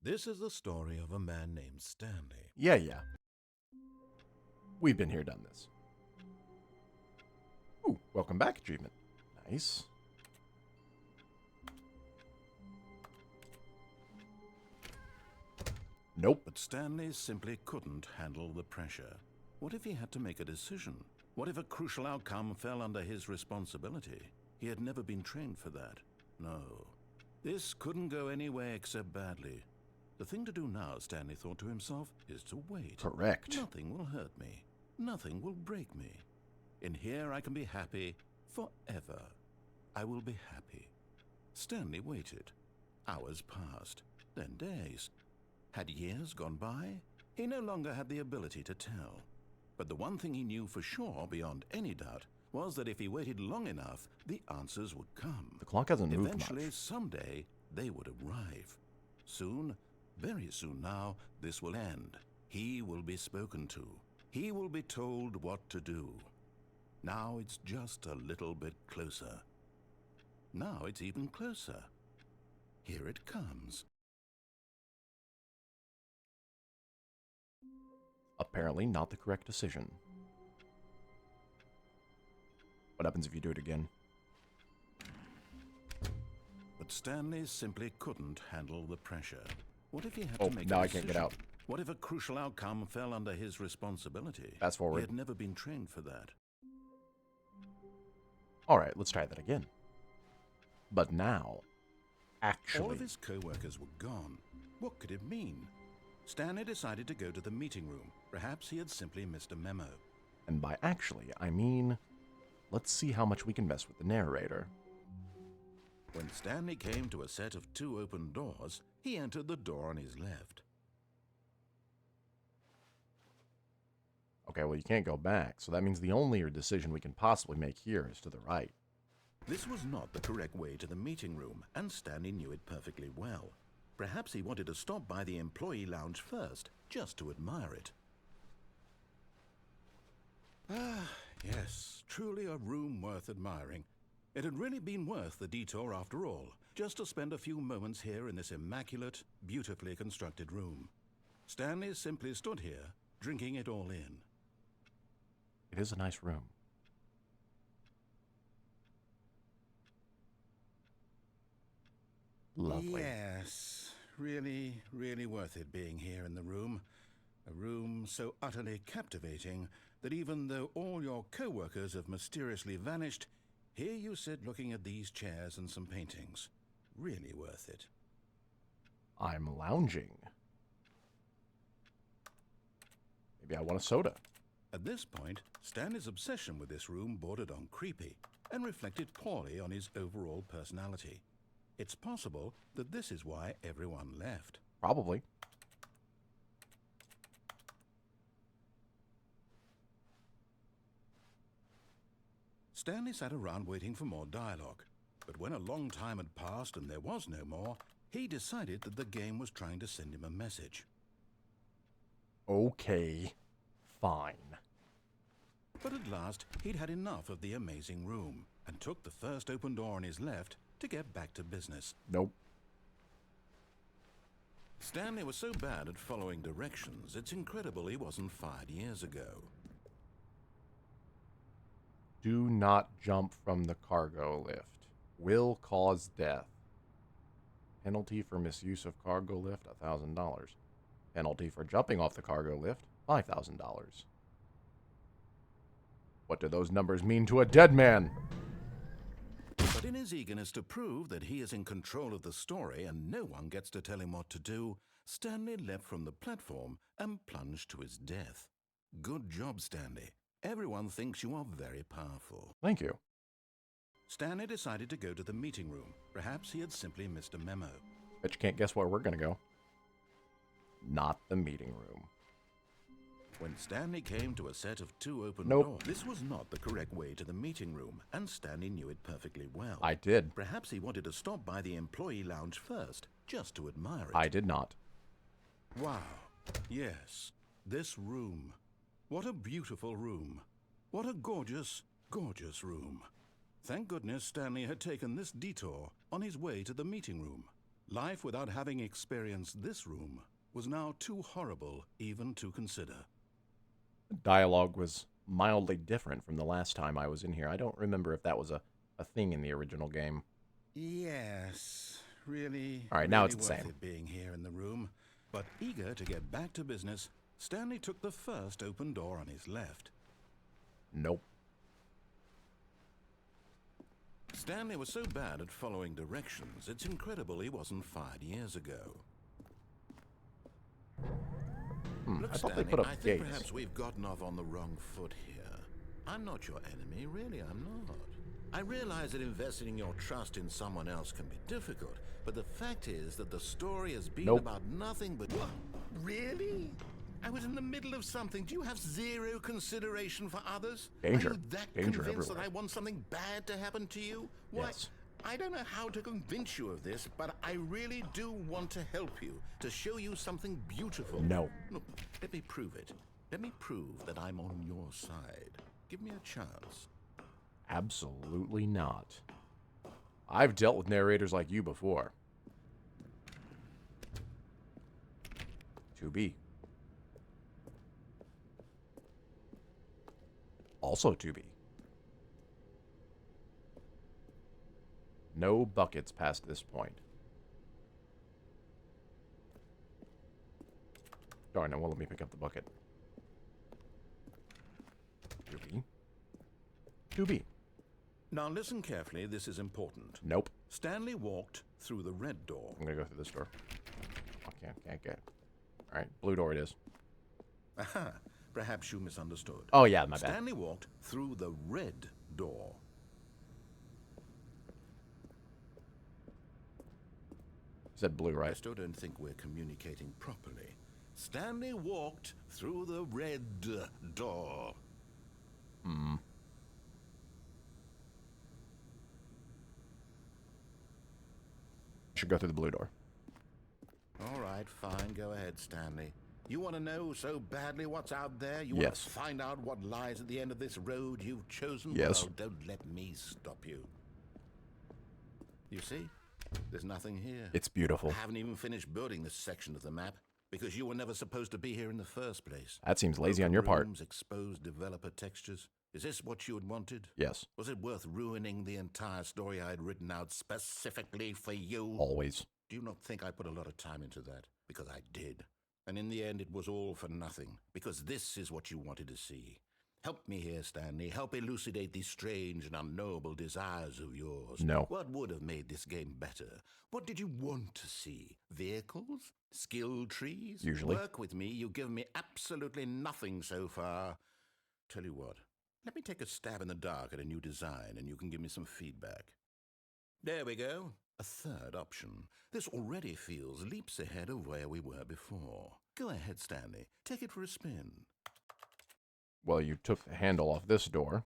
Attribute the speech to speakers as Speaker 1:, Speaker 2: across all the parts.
Speaker 1: This is the story of a man named Stanley.
Speaker 2: Yeah. We've been here, done this. Ooh, welcome back achievement. Nice. Nope.
Speaker 1: But Stanley simply couldn't handle the pressure. What if he had to make a decision? What if a crucial outcome fell under his responsibility? He had never been trained for that. No. This couldn't go anywhere except badly. The thing to do now, Stanley thought to himself, is to wait.
Speaker 2: Correct.
Speaker 1: Nothing will hurt me. Nothing will break me. In here I can be happy forever. I will be happy. Stanley waited. Hours passed, then days. Had years gone by? He no longer had the ability to tell. But the one thing he knew for sure, beyond any doubt, was that if he waited long enough, the answers would come.
Speaker 2: The clock hasn't moved
Speaker 1: Eventually,
Speaker 2: much.
Speaker 1: someday, they would arrive. Soon, very soon now, this will end. He will be spoken to. He will be told what to do. Now it's just a little bit closer. Now it's even closer. Here it comes.
Speaker 2: Apparently not the correct decision. What happens if you do it again?
Speaker 1: But Stanley simply couldn't handle the pressure. What if he had
Speaker 2: Oh,
Speaker 1: to make
Speaker 2: now
Speaker 1: a
Speaker 2: I can't get
Speaker 1: decision?
Speaker 2: out.
Speaker 1: What if a crucial outcome fell under his responsibility?
Speaker 2: Fast forward.
Speaker 1: He had never been trained for that.
Speaker 2: Alright, let's try that again. But now, actually...
Speaker 1: All of his co-workers were gone. What could it mean? Stanley decided to go to the meeting room. Perhaps he had simply missed a memo.
Speaker 2: And by actually, I mean... Let's see how much we can mess with the narrator.
Speaker 1: When Stanley came to a set of 2 open doors, he entered the door on his left.
Speaker 2: Okay, well, you can't go back, so that means the only decision we can possibly make here is to the right.
Speaker 1: This was not the correct way to the meeting room, and Stanley knew it perfectly well. Perhaps he wanted to stop by the employee lounge first, just to admire it. Ah, yes, truly a room worth admiring. It had really been worth the detour after all, just to spend a few moments here in this immaculate, beautifully constructed room. Stanley simply stood here, drinking it all in.
Speaker 2: It is a nice room. Lovely.
Speaker 1: Yes, really, really worth it being here in the room. A room so utterly captivating that even though all your co-workers have mysteriously vanished, here you sit looking at these chairs and some paintings. Really worth it.
Speaker 2: I'm lounging. Maybe I want a soda.
Speaker 1: At this point, Stanley's obsession with this room bordered on creepy and reflected poorly on his overall personality. It's possible that this is why everyone left.
Speaker 2: Probably.
Speaker 1: Stanley sat around waiting for more dialogue, but when a long time had passed and there was no more, he decided that the game was trying to send him a message.
Speaker 2: Okay. Fine.
Speaker 1: But at last, he'd had enough of the amazing room and took the first open door on his left to get back to business.
Speaker 2: Nope.
Speaker 1: Stanley was so bad at following directions, it's incredible he wasn't fired years ago.
Speaker 2: Do not jump from the cargo lift. Will cause death. Penalty for misuse of cargo lift, $1,000. Penalty for jumping off the cargo lift, $5,000. What do those numbers mean to a dead man?
Speaker 1: But in his eagerness to prove that he is in control of the story and no one gets to tell him what to do, Stanley leapt from the platform and plunged to his death. Good job, Stanley. Everyone thinks you are very powerful.
Speaker 2: Thank you.
Speaker 1: Stanley decided to go to the meeting room. Perhaps he had simply missed a memo.
Speaker 2: Bet you can't guess where we're gonna go. Not the meeting room.
Speaker 1: When Stanley came to a set of 2 open
Speaker 2: Nope.
Speaker 1: doors, this was not the correct way to the meeting room, and Stanley knew it perfectly well.
Speaker 2: I did.
Speaker 1: Perhaps he wanted to stop by the employee lounge first, just to admire it.
Speaker 2: I did not.
Speaker 1: Wow. Yes, this room. What a beautiful room. What a gorgeous, gorgeous room. Thank goodness Stanley had taken this detour on his way to the meeting room. Life without having experienced this room was now too horrible even to consider.
Speaker 2: The dialogue was mildly different from the last time I was in here. I don't remember if that was a thing in the original game.
Speaker 1: Yes, really,
Speaker 2: All right, now
Speaker 1: really
Speaker 2: it's the
Speaker 1: worth
Speaker 2: same.
Speaker 1: it being here in the room. But eager to get back to business, Stanley took the first open door on his left.
Speaker 2: Nope.
Speaker 1: Stanley was so bad at following directions, it's incredible he wasn't fired years ago. Look,
Speaker 2: I thought
Speaker 1: Stanley,
Speaker 2: they put up
Speaker 1: I think
Speaker 2: gates.
Speaker 1: perhaps we've gotten off on the wrong foot here. I'm not your enemy, really, I'm not. I realize that investing your trust in someone else can be difficult, but the fact is that the story has been about nothing but... What? Really? I was in the middle of something. Do you have zero consideration for others?
Speaker 2: Danger.
Speaker 1: Are you that
Speaker 2: Danger
Speaker 1: convinced
Speaker 2: everywhere.
Speaker 1: that I want something bad to happen to you? Why?
Speaker 2: Yes.
Speaker 1: I don't know how to convince you of this, but I really do want to help you, to show you something beautiful.
Speaker 2: No.
Speaker 1: Look, let me prove it. Let me prove that I'm on your side. Give me a chance.
Speaker 2: Absolutely not. I've dealt with narrators like you before. 2B. Also 2B. No buckets past this point. Darn, it won't let me pick up the bucket. 2B. 2B.
Speaker 1: Now listen carefully, this is important.
Speaker 2: Nope.
Speaker 1: Stanley walked through the red door.
Speaker 2: I'm gonna go through this door. I can't get it. Alright, blue door it is.
Speaker 1: Aha, perhaps you misunderstood.
Speaker 2: Oh yeah, my bad.
Speaker 1: Stanley walked through the red door.
Speaker 2: You said blue,
Speaker 1: I
Speaker 2: right?
Speaker 1: still don't think we're communicating properly. Stanley walked through the red door.
Speaker 2: Should go through the blue door.
Speaker 1: All right, fine. Go ahead, Stanley. You want to know so badly what's out there? You want
Speaker 2: Yes.
Speaker 1: to find out what lies at the end of this road you've chosen?
Speaker 2: Yes.
Speaker 1: Well, don't let me stop you. You see? There's nothing here.
Speaker 2: It's beautiful.
Speaker 1: I haven't even finished building this section of the map because you were never supposed to be here in the first place.
Speaker 2: That seems lazy on
Speaker 1: Open
Speaker 2: your part.
Speaker 1: rooms, exposed developer textures. Is this what you had wanted?
Speaker 2: Yes.
Speaker 1: Was it worth ruining the entire story I had written out specifically for you?
Speaker 2: Always.
Speaker 1: Do you not think I put a lot of time into that? Because I did. And in the end, it was all for nothing. Because this is what you wanted to see. Help me here, Stanley. Help elucidate these strange and unknowable desires of yours.
Speaker 2: No.
Speaker 1: What would have made this game better? What did you want to see? Vehicles? Skill trees?
Speaker 2: Usually.
Speaker 1: Work with me. You've given me absolutely nothing so far. Tell you what. Let me take a stab in the dark at a new design, and you can give me some feedback. There we go. A third option. This already feels leaps ahead of where we were before. Go ahead, Stanley. Take it for a spin.
Speaker 2: Well, you took the handle off this door.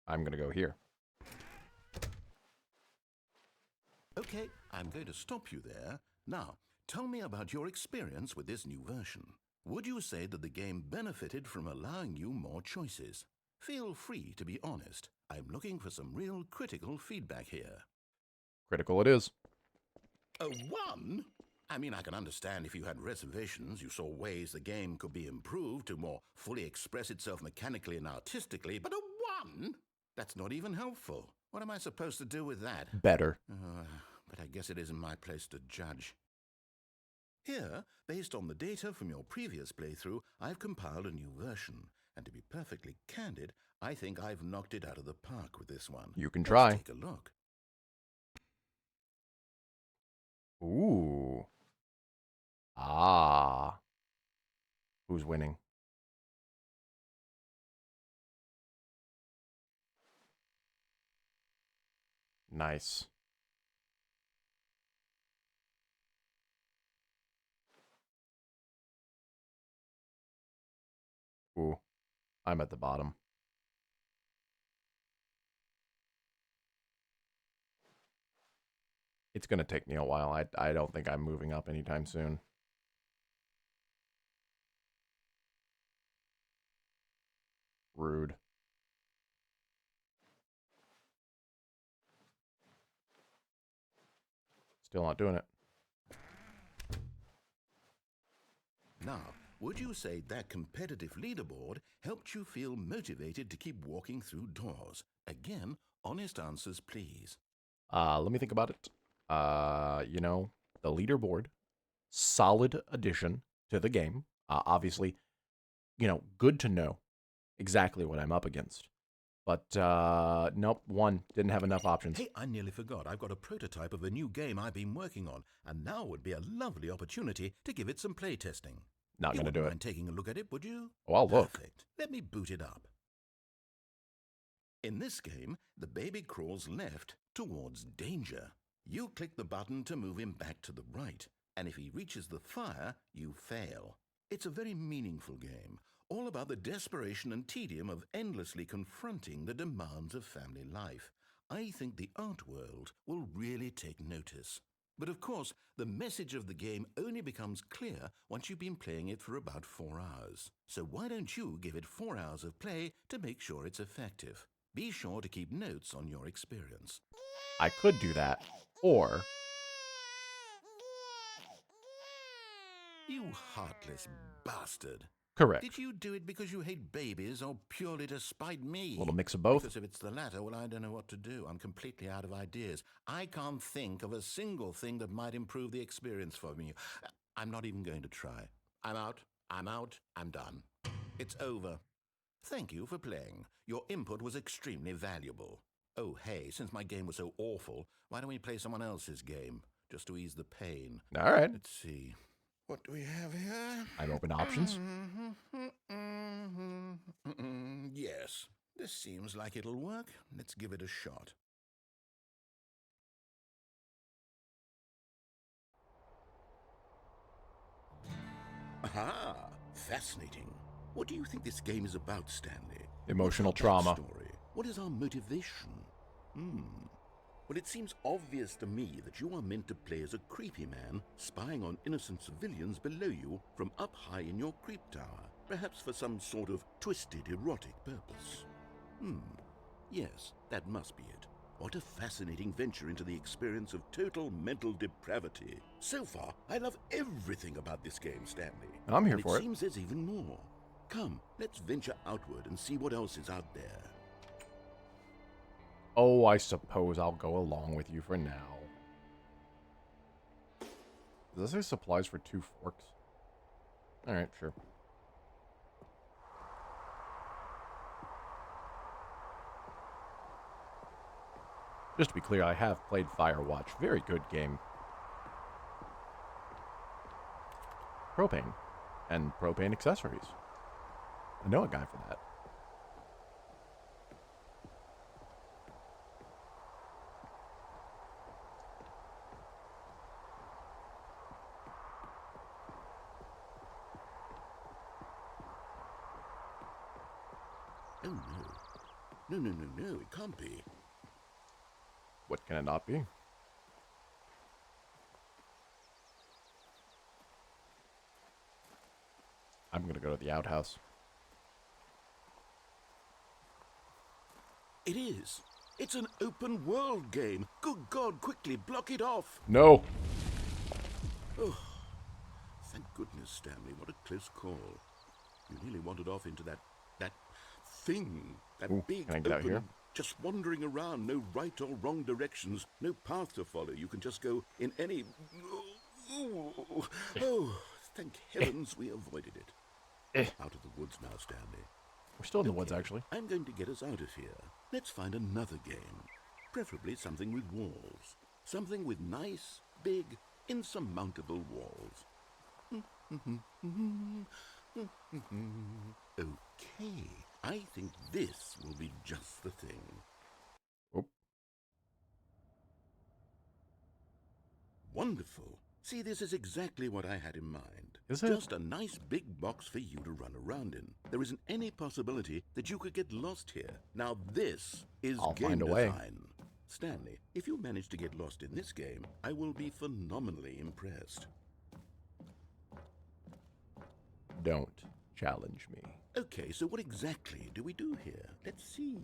Speaker 2: I'm gonna go here.
Speaker 1: Okay, I'm going to stop you there. Now, tell me about your experience with this new version. Would you say that the game benefited from allowing you more choices? Feel free to be honest. I'm looking for some real critical feedback here.
Speaker 2: Critical it is.
Speaker 1: A 1? I mean, I can understand if you had reservations, you saw ways the game could be improved to more fully express itself mechanically and artistically, but a 1? That's not even helpful. What am I supposed to do with that?
Speaker 2: Better.
Speaker 1: But I guess it isn't my place to judge. Here, based on the data from your previous playthrough, I've compiled a new version. And to be perfectly candid, I think I've knocked it out of the park with this one.
Speaker 2: You can try.
Speaker 1: Let's take a look.
Speaker 2: Ooh. Ah. Who's winning? Nice. Ooh. I'm at the bottom. It's going to take me a while. I don't think I'm moving up anytime soon. Rude. Still not doing it.
Speaker 1: Now, would you say that competitive leaderboard helped you feel motivated to keep walking through doors? Again, honest answers, please.
Speaker 2: Let me think about it. The leaderboard, solid addition to the game. Obviously, good to know exactly what I'm up against. But, nope, didn't have enough options.
Speaker 1: Hey, I nearly forgot. I've got a prototype of a new game I've been working on, and now would be a lovely opportunity to give it some play testing.
Speaker 2: Not going to do
Speaker 1: You
Speaker 2: it.
Speaker 1: wouldn't mind taking a look at it, would you?
Speaker 2: Oh, I'll look.
Speaker 1: Perfect. Let me boot it up. In this game, the baby crawls left towards danger. You click the button to move him back to the right, and if he reaches the fire, you fail. It's a very meaningful game, all about the desperation and tedium of endlessly confronting the demands of family life. I think the art world will really take notice. But of course, the message of the game only becomes clear once you've been playing it for about 4 hours. So why don't you give it 4 hours of play to make sure it's effective? Be sure to keep notes on your experience.
Speaker 2: I could do that, or...
Speaker 1: You heartless bastard.
Speaker 2: Correct.
Speaker 1: Did you do it because you hate babies or purely to spite me?
Speaker 2: A little mix of both.
Speaker 1: Because if it's the latter, well, I don't know what to do. I'm completely out of ideas. I can't think of a single thing that might improve the experience for me. I'm not even going to try. I'm out. I'm done. It's over. Thank you for playing. Your input was extremely valuable. Oh, hey, since my game was so awful, why don't we play someone else's game, just to ease the pain?
Speaker 2: All right.
Speaker 1: Let's see. What do we have here?
Speaker 2: I'm open to options.
Speaker 1: Yes, this seems like it'll work. Let's give it a shot. Aha! Fascinating. What do you think this game is about, Stanley?
Speaker 2: Emotional
Speaker 1: What's our
Speaker 2: trauma.
Speaker 1: backstory? What is our motivation? Well, it seems obvious to me that you are meant to play as a creepy man spying on innocent civilians below you from up high in your creep tower, perhaps for some sort of twisted erotic purpose. Yes, that must be it. What a fascinating venture into the experience of total mental depravity. So far, I love everything about this game, Stanley.
Speaker 2: I'm here
Speaker 1: And
Speaker 2: for it.
Speaker 1: It seems there's even more. Come, let's venture outward and see what else is out there.
Speaker 2: Oh, I suppose I'll go along with you for now. Does this say supplies for 2 forks? Alright, sure. Just to be clear, I have played Firewatch. Very good game. Propane. And propane accessories. I know a guy for that.
Speaker 1: Oh, no. No, it can't be.
Speaker 2: What can it not be? I'm gonna go to the outhouse.
Speaker 1: It is. It's an open world game. Good God, quickly, block it off.
Speaker 2: No!
Speaker 1: Oh, thank goodness, Stanley. What a close call. You nearly wandered off into that thing. That
Speaker 2: Ooh,
Speaker 1: big,
Speaker 2: can I get out here?
Speaker 1: just wandering around. No right or wrong directions. No path to follow. You can just go in any... Oh, thank heavens we avoided it. Out of the woods now, Stanley.
Speaker 2: We're still in the woods, actually.
Speaker 1: I'm going to get us out of here. Let's find another game. Preferably something with walls. Something with nice, big, insurmountable walls. Okay, I think this will be just the thing.
Speaker 2: Oh.
Speaker 1: Wonderful. See, this is exactly what I had in mind.
Speaker 2: Is it?
Speaker 1: Just a nice big box for you to run around in. There isn't any possibility that you could get lost here. Now this is
Speaker 2: I'll
Speaker 1: game
Speaker 2: find a way.
Speaker 1: design. Stanley, if you manage to get lost in this game, I will be phenomenally impressed.
Speaker 2: Don't challenge me.
Speaker 1: Okay, so what exactly do we do here? Let's see.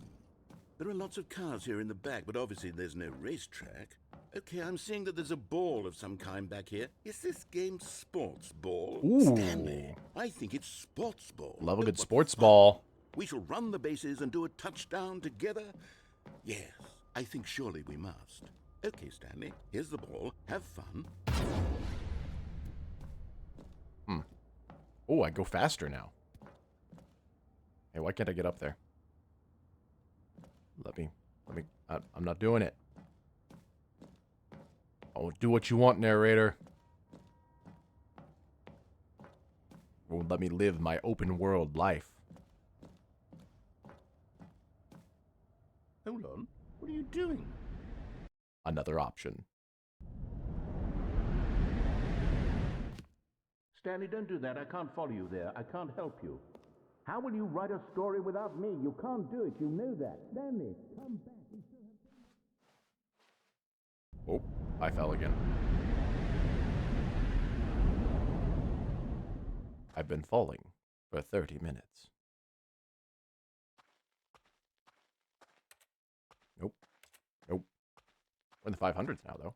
Speaker 1: There are lots of cars here in the back, but obviously there's no racetrack. Okay, I'm seeing that there's a ball of some kind back here. Is this game sports ball?
Speaker 2: Ooh.
Speaker 1: Stanley, I think it's sports ball.
Speaker 2: Love a good
Speaker 1: What
Speaker 2: sports
Speaker 1: fun.
Speaker 2: ball.
Speaker 1: We shall run the bases and do a touchdown together? Yes, I think surely we must. Okay, Stanley, here's the ball. Have fun.
Speaker 2: Oh, I go faster now. Hey, why can't I get up there? I'm not doing it. Oh, do what you want, narrator. Or let me live my open world life.
Speaker 1: Hold on. What are you doing?
Speaker 2: Another option.
Speaker 1: Stanley, don't do that. I can't follow you there. I can't help you. How will you write a story without me? You can't do it. You know that. Stanley, come back.
Speaker 2: Oh, I fell again. I've been falling for 30 minutes. Nope. Nope. We're in the 500s now, though.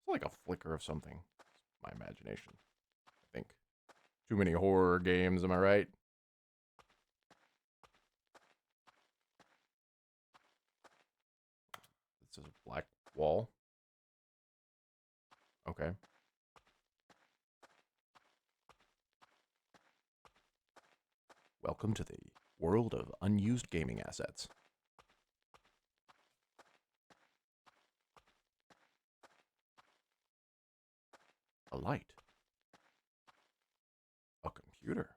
Speaker 2: It's like a flicker of something. It's my imagination, I think. Too many horror games, am I right? This is a black wall. Okay. Welcome to the world of unused gaming assets. A light. A computer.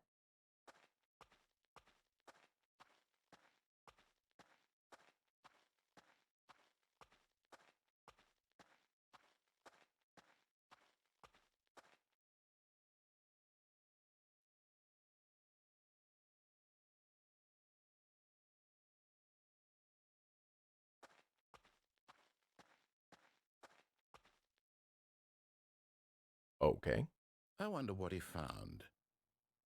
Speaker 2: Okay.
Speaker 1: I wonder what he found.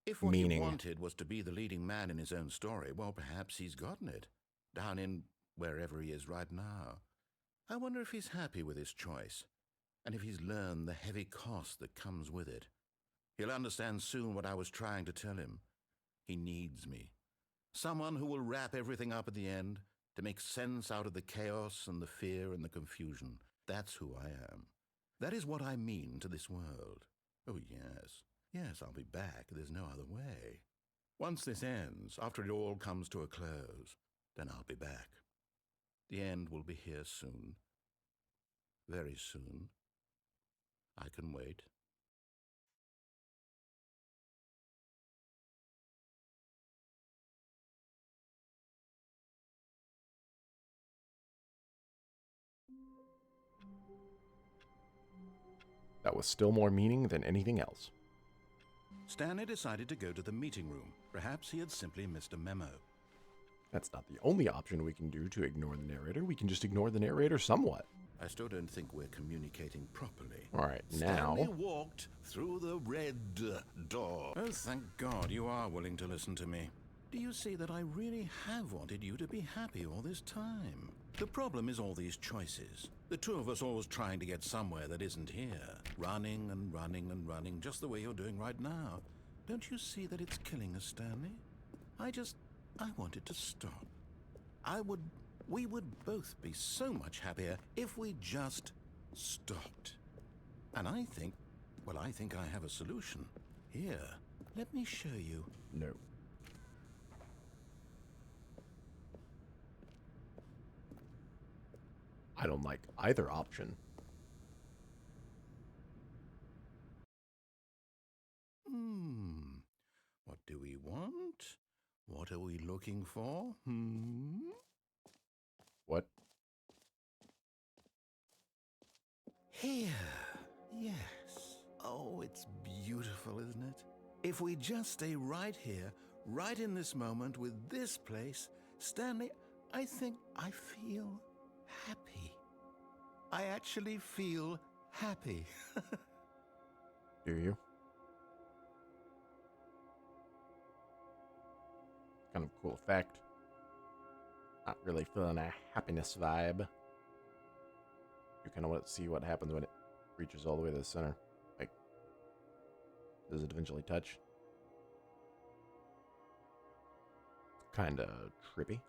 Speaker 1: If what
Speaker 2: Meaning?
Speaker 1: he wanted was to be the leading man in his own story, well, perhaps he's gotten it. Down in wherever he is right now. I wonder if he's happy with his choice, and if he's learned the heavy cost that comes with it. He'll understand soon what I was trying to tell him. He needs me. Someone who will wrap everything up at the end to make sense out of the chaos and the fear and the confusion. That's who I am. That is what I mean to this world. Oh, yes. Yes, I'll be back. There's no other way. Once this ends, after it all comes to a close, then I'll be back. The end will be here soon. Very soon. I can wait.
Speaker 2: That was still more meaning than anything else.
Speaker 1: Stanley decided to go to the meeting room. Perhaps he had simply missed a memo.
Speaker 2: That's not the only option we can do to ignore the narrator. We can just ignore the narrator somewhat.
Speaker 1: I still don't think we're communicating properly.
Speaker 2: All right, now...
Speaker 1: Stanley walked through the red door. Oh, thank God you are willing to listen to me. Do you see that I really have wanted you to be happy all this time? The problem is all these choices. The two of us always trying to get somewhere that isn't here. Running and running and running, just the way you're doing right now. Don't you see that it's killing us, Stanley? I want it to stop. We would both be so much happier if we just stopped. And I think I have a solution. Here, let me show you.
Speaker 2: No. I don't like either option.
Speaker 1: What do we want? What are we looking for?
Speaker 2: What?
Speaker 1: Here. Yes. Oh, it's beautiful, isn't it? If we just stay right here, right in this moment with this place, Stanley, I think I feel happy. I actually feel happy.
Speaker 2: Do you? kind of cool effect. Not really feeling a happiness vibe. You kind of want to see what happens when it reaches all the way to the center. Like, does it eventually touch? Kind of trippy.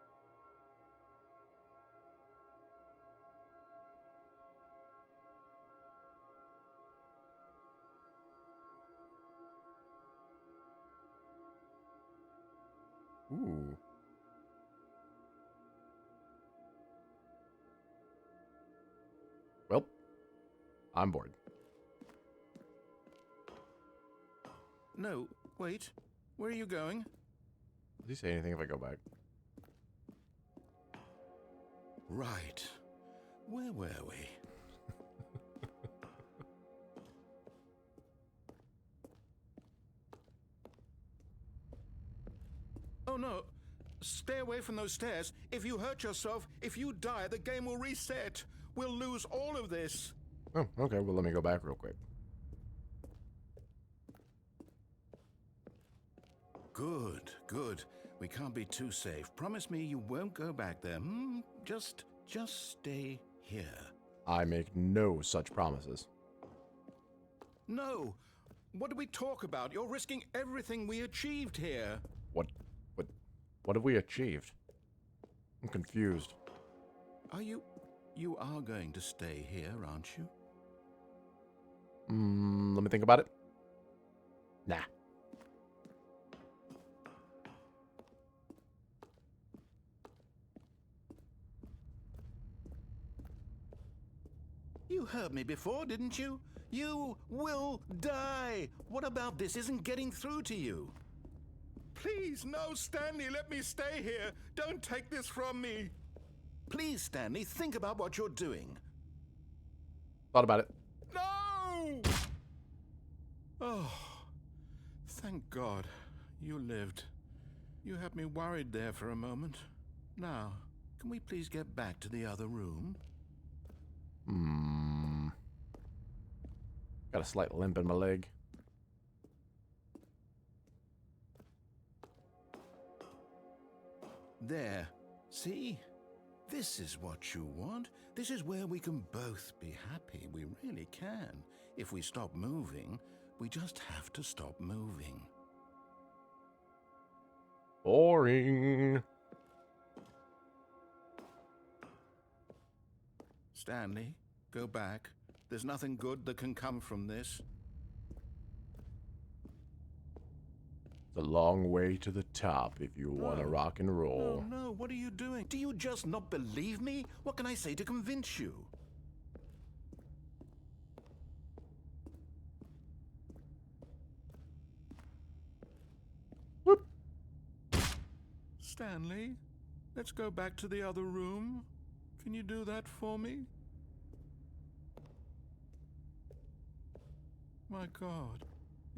Speaker 2: Ooh. Well, I'm bored.
Speaker 1: No, wait. Where are you going?
Speaker 2: Does he say anything if I go back?
Speaker 1: Right. Where were we? Oh no. Stay away from those stairs. If you hurt yourself, if you die, the game will reset. We'll lose all of this.
Speaker 2: Oh, okay. Well, let me go back real quick.
Speaker 1: Good, good. We can't be too safe. Promise me you won't go back there. Just stay here.
Speaker 2: I make no such promises.
Speaker 1: No. What do we talk about? You're risking everything we achieved here.
Speaker 2: What have we achieved? I'm confused.
Speaker 1: You are going to stay here, aren't you?
Speaker 2: Let me think about it. Nah.
Speaker 1: You heard me before, didn't you? You will die. What about this isn't getting through to you? Please, no, Stanley, let me stay here. Don't take this from me. Please, Stanley, think about what you're doing.
Speaker 2: Thought about it.
Speaker 1: No! Oh, thank God you lived. You had me worried there for a moment. Now, can we please get back to the other room?
Speaker 2: Got a slight limp in my leg.
Speaker 1: There. See? This is what you want. This is where we can both be happy. We really can. If we stop moving, we just have to stop moving.
Speaker 2: Boring.
Speaker 1: Stanley, go back. There's nothing good that can come from this.
Speaker 2: It's a long way to the top if you want to rock and roll.
Speaker 1: No, what are you doing? Do you just not believe me? What can I say to convince you?
Speaker 2: Whoop.
Speaker 1: Stanley, let's go back to the other room. Can you do that for me? My God,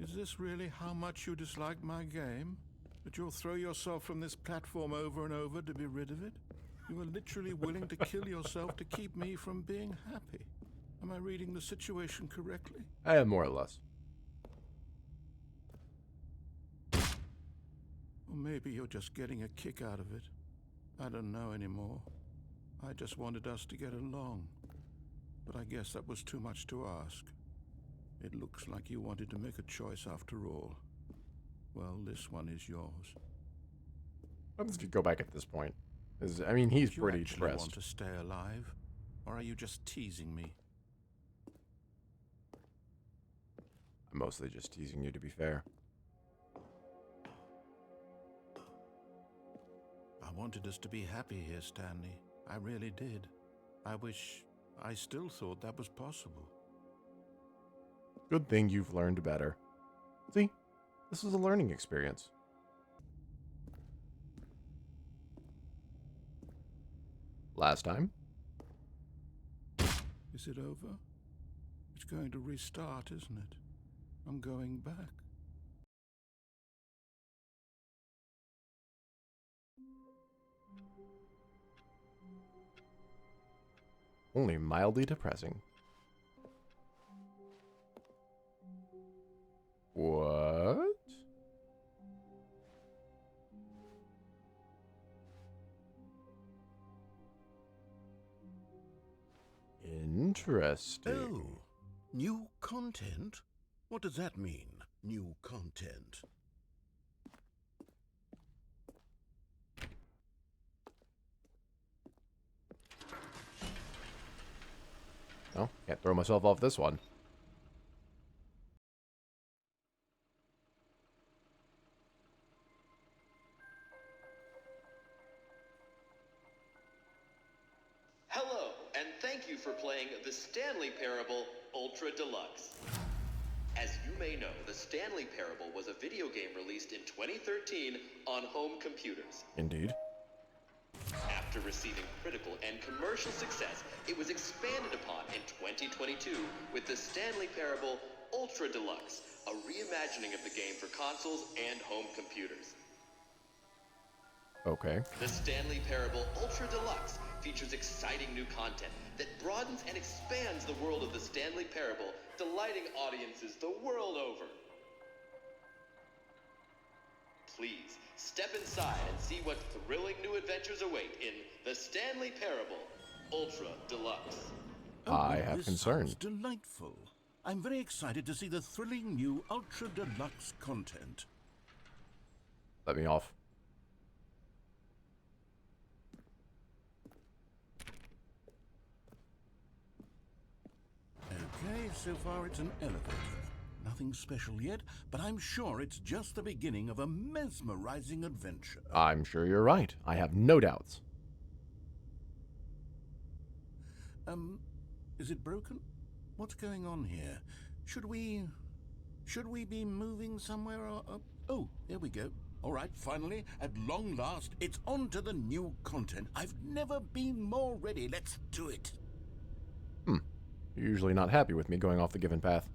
Speaker 1: is this really how much you dislike my game? That you'll throw yourself from this platform over and over to be rid of it? You are literally willing to kill yourself to keep me from being happy. Am I reading the situation correctly?
Speaker 2: More or less.
Speaker 1: Or maybe you're just getting a kick out of it. I don't know anymore. I just wanted us to get along. But I guess that was too much to ask. It looks like you wanted to make a choice after all. Well, this one is yours.
Speaker 2: What happens if you go back at this point? I mean, he's
Speaker 1: Do
Speaker 2: pretty
Speaker 1: you actually
Speaker 2: depressed.
Speaker 1: want to stay alive? Or are you just teasing me?
Speaker 2: I'm mostly just teasing you, to be fair.
Speaker 1: I wanted us to be happy here, Stanley. I really did. I wish I still thought that was possible.
Speaker 2: Good thing you've learned better. See, this was a learning experience. Last time?
Speaker 1: Is it over? It's going to restart, isn't it? I'm going back.
Speaker 2: Only mildly depressing. What? Interesting.
Speaker 1: Oh, new content? What does that mean, new content?
Speaker 2: Oh, can't throw myself off this one.
Speaker 3: Hello, and thank you for playing the Stanley Parable Ultra Deluxe. As you may know, the Stanley Parable was a video game released in 2013 on home computers.
Speaker 2: Indeed.
Speaker 3: After receiving critical and commercial success, it was expanded upon in 2022 with the Stanley Parable Ultra Deluxe, a reimagining of the game for consoles and home computers.
Speaker 2: Okay.
Speaker 3: The Stanley Parable Ultra Deluxe features exciting new content that broadens and expands the world of the Stanley Parable, delighting audiences the world over. Please, step inside and see what thrilling new adventures await in the Stanley Parable Ultra Deluxe.
Speaker 1: Oh,
Speaker 2: I
Speaker 1: well,
Speaker 2: have
Speaker 1: this
Speaker 2: concern.
Speaker 1: sounds delightful. I'm very excited to see the thrilling new Ultra Deluxe content.
Speaker 2: Let me off.
Speaker 1: Okay, so far it's an elevator. Nothing special yet, but I'm sure it's just the beginning of a mesmerizing adventure.
Speaker 2: I'm sure you're right. I have no doubts.
Speaker 1: Is it broken? What's going on here? Should we be moving somewhere or... oh, there we go. All right, finally, at long last, it's on to the new content. I've never been more ready. Let's do it.
Speaker 2: You're usually not happy with me going off the given path.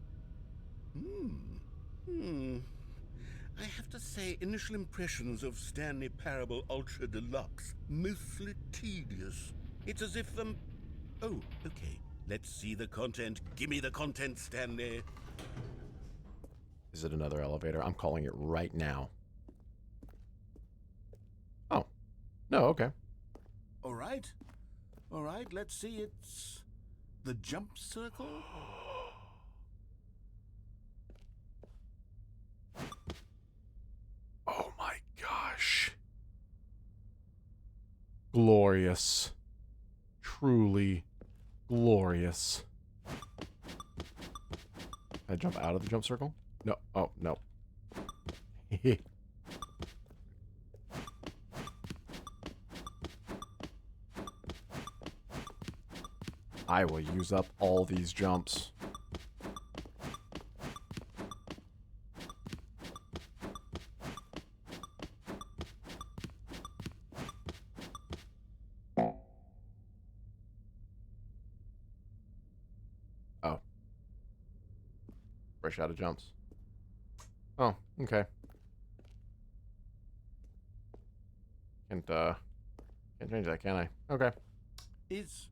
Speaker 1: I have to say, initial impressions of Stanley Parable Ultra Deluxe, mostly tedious. It's as if, oh, okay. Let's see the content. Give me the content, Stanley.
Speaker 2: Is it another elevator? I'm calling it right now. Oh. No, okay.
Speaker 1: All right, let's see. It's the jump circle.
Speaker 2: Oh my gosh. Glorious. Truly glorious. Can I jump out of the jump circle? No. Oh, no. I will use up all these jumps. Oh. Fresh out of jumps. Oh, okay. Can't change that, can I? Okay.
Speaker 1: Is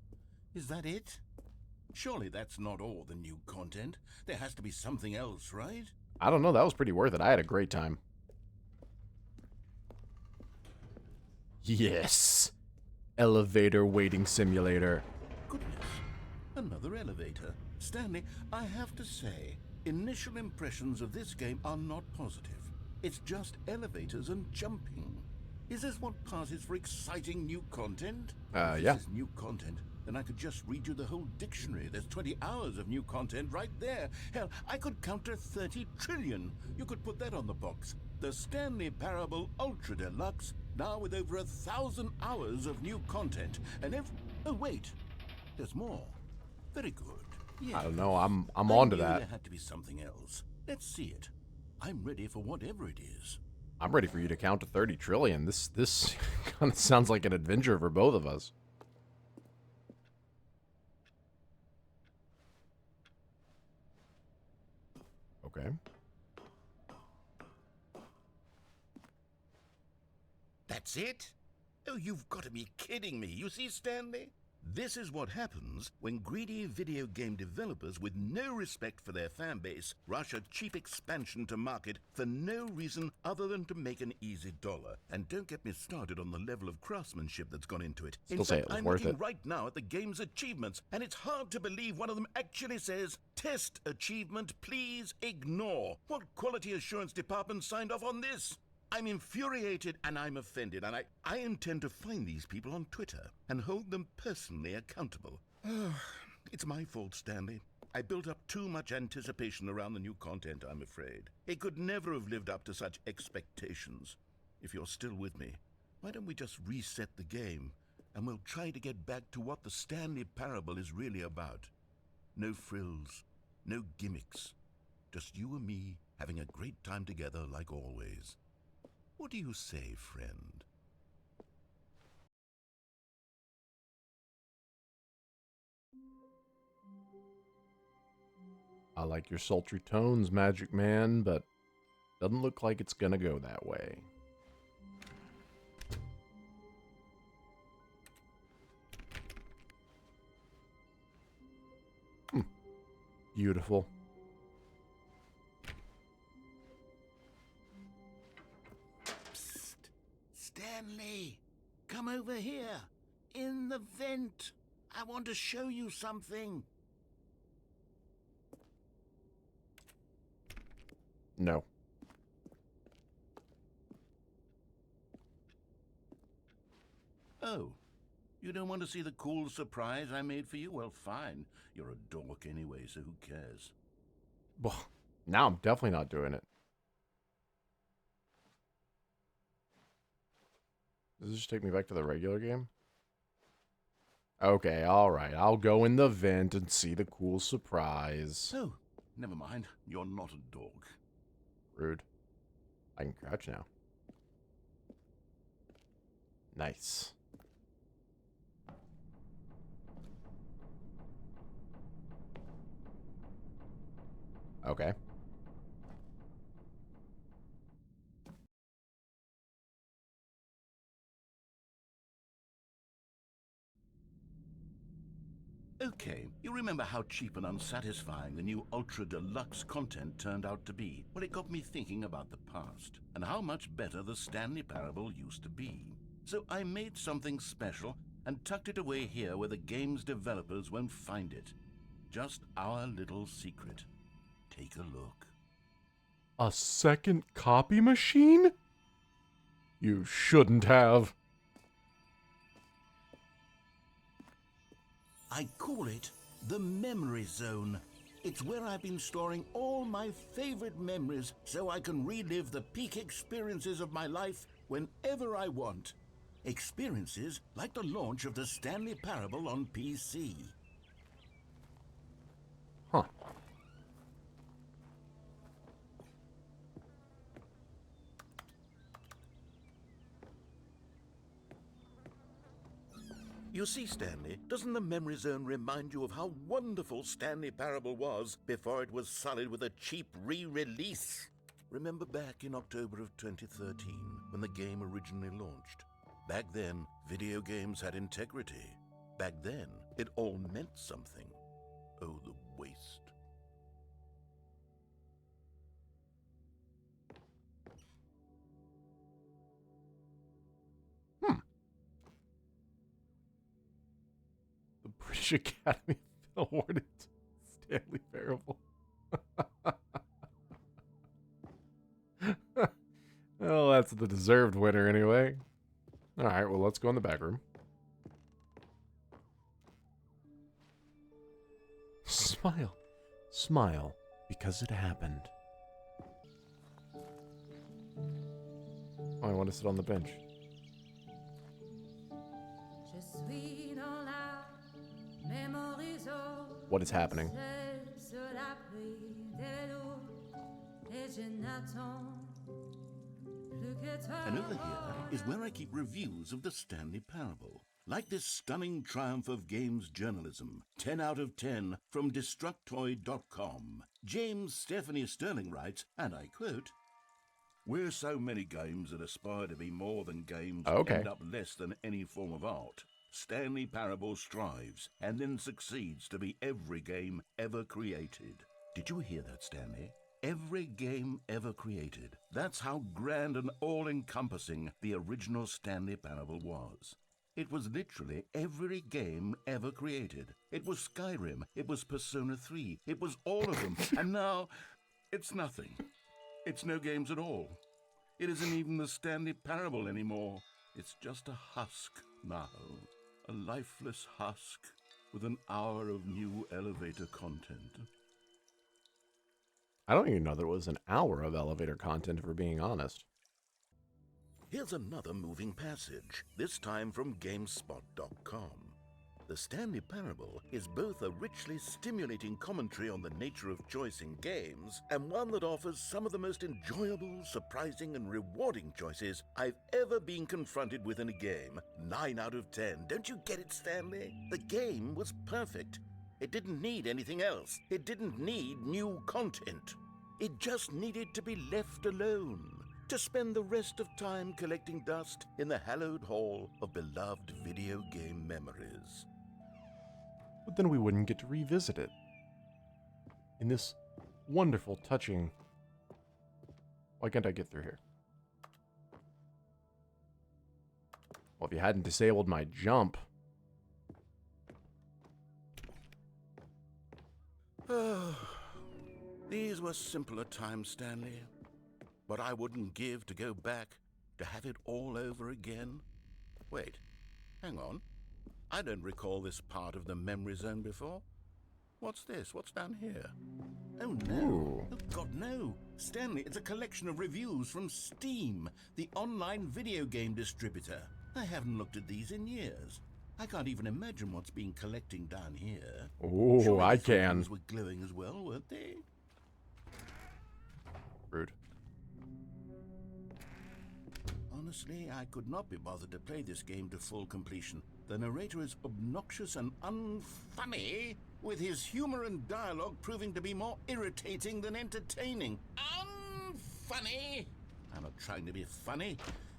Speaker 1: that it? Surely that's not all the new content. There has to be something else, right?
Speaker 2: I don't know. That was pretty worth it. I had a great time. Yes. Elevator waiting simulator.
Speaker 1: Goodness, another elevator. Stanley, I have to say, initial impressions of this game are not positive. It's just elevators and jumping. Is this what passes for exciting new content? If
Speaker 2: Yeah.
Speaker 1: this is new content, then I could just read you the whole dictionary. There's 20 hours of new content right there. Hell, I could count to 30 trillion. You could put that on the box. The Stanley Parable Ultra Deluxe, now with over 1,000 hours of new content. And oh wait, there's more. Very good. Yeah.
Speaker 2: I don't know. I'm
Speaker 1: I
Speaker 2: on to
Speaker 1: knew
Speaker 2: that.
Speaker 1: There had to be something else. Let's see it. I'm ready for whatever it is.
Speaker 2: I'm ready for you to count to 30 trillion. This kind of sounds like an adventure for both of us. Okay.
Speaker 1: That's it? Oh, you've got to be kidding me. You see, Stanley? This is what happens when greedy video game developers with no respect for their fan base rush a cheap expansion to market for no reason other than to make an easy dollar. And don't get me started on the level of craftsmanship that's gone into it.
Speaker 2: Still say it was
Speaker 1: I'm
Speaker 2: worth
Speaker 1: looking
Speaker 2: it.
Speaker 1: right now at the game's achievements, and it's hard to believe one of them actually says, "Test achievement, please ignore." What quality assurance department signed off on this? I'm infuriated and I'm offended, and I intend to find these people on Twitter and hold them personally accountable. It's my fault, Stanley. I built up too much anticipation around the new content, I'm afraid. It could never have lived up to such expectations. If you're still with me, why don't we just reset the game, and we'll try to get back to what the Stanley Parable is really about. No frills, no gimmicks. Just you and me having a great time together like always. What do you say, friend?
Speaker 2: I like your sultry tones, Magic Man, but doesn't look like it's gonna go that way. Beautiful.
Speaker 1: Psst. Stanley, come over here. In the vent. I want to show you something.
Speaker 2: No.
Speaker 1: Oh, you don't want to see the cool surprise I made for you? Well, fine. You're a dork anyway, so who cares?
Speaker 2: Well, now I'm definitely not doing it. Does this just take me back to the regular game? Okay, alright. I'll go in the vent and see the cool surprise.
Speaker 1: Oh, never mind. You're not a dog.
Speaker 2: Rude. I can crouch now. Nice. Okay.
Speaker 1: Okay, you remember how cheap and unsatisfying the new Ultra Deluxe content turned out to be? Well, it got me thinking about the past, and how much better the Stanley Parable used to be. So I made something special and tucked it away here where the game's developers won't find it. Just our little secret. Take a look.
Speaker 2: A second copy machine? You shouldn't have.
Speaker 1: I call it the Memory Zone. It's where I've been storing all my favorite memories so I can relive the peak experiences of my life whenever I want. Experiences like the launch of the Stanley Parable on PC.
Speaker 2: Huh.
Speaker 1: You see, Stanley, doesn't the Memory Zone remind you of how wonderful Stanley Parable was before it was sullied with a cheap re-release? Remember back in October of 2013, when the game originally launched? Back then, video games had integrity. Back then, it all meant something. Oh, the waste.
Speaker 2: The British Academy awarded Stanley Parable. Well, that's the deserved winner anyway. Alright, well, let's go in the back room. Smile. Smile, because it happened. Oh, I want to sit on the bench. What is happening?
Speaker 1: And over here is where I keep reviews of the Stanley Parable. Like this stunning triumph of games journalism, 10 out of 10 from Destructoid.com. James Stephanie Sterling writes, and I quote, "Where so many games that aspire to be more than games
Speaker 2: Okay.
Speaker 1: end up less than any form of art, Stanley Parable strives and then succeeds to be every game ever created. Did you hear that, Stanley? Every game ever created. That's how grand and all-encompassing the original Stanley Parable was. It was literally every game ever created. It was Skyrim. It was Persona 3. It was all of them. And now, it's nothing. It's no games at all. It isn't even the Stanley Parable anymore. It's just a husk now. A lifeless husk with an hour of new elevator content.
Speaker 2: I don't even know there was an hour of elevator content, if we're being honest.
Speaker 1: Here's another moving passage, this time from GameSpot.com. The Stanley Parable is both a richly stimulating commentary on the nature of choice in games, and one that offers some of the most enjoyable, surprising, and rewarding choices I've ever been confronted with in a game. 9 out of 10. Don't you get it, Stanley? The game was perfect. It didn't need anything else. It didn't need new content. It just needed to be left alone, to spend the rest of time collecting dust in the hallowed hall of beloved video game memories.
Speaker 2: But then we wouldn't get to revisit it. In this wonderful, touching... Why can't I get through here? Well, if you hadn't disabled my jump...
Speaker 1: These were simpler times, Stanley. What I wouldn't give to go back, to have it all over again. Wait, hang on. I don't recall this part of the memory zone before. What's this? What's down here? Oh, no.
Speaker 2: Ooh.
Speaker 1: Oh, God, no. Stanley, it's a collection of reviews from Steam, the online video game distributor. I haven't looked at these in years. I can't even imagine what's been collecting down here.
Speaker 2: Ooh,
Speaker 1: Surely
Speaker 2: I
Speaker 1: the
Speaker 2: can.
Speaker 1: photos were glowing as well, weren't they?
Speaker 2: Rude.
Speaker 1: Honestly, I could not be bothered to play this game to full completion. The narrator is obnoxious and unfunny, with his humor and dialogue proving to be more irritating than entertaining. Unfunny! I'm not trying to be funny.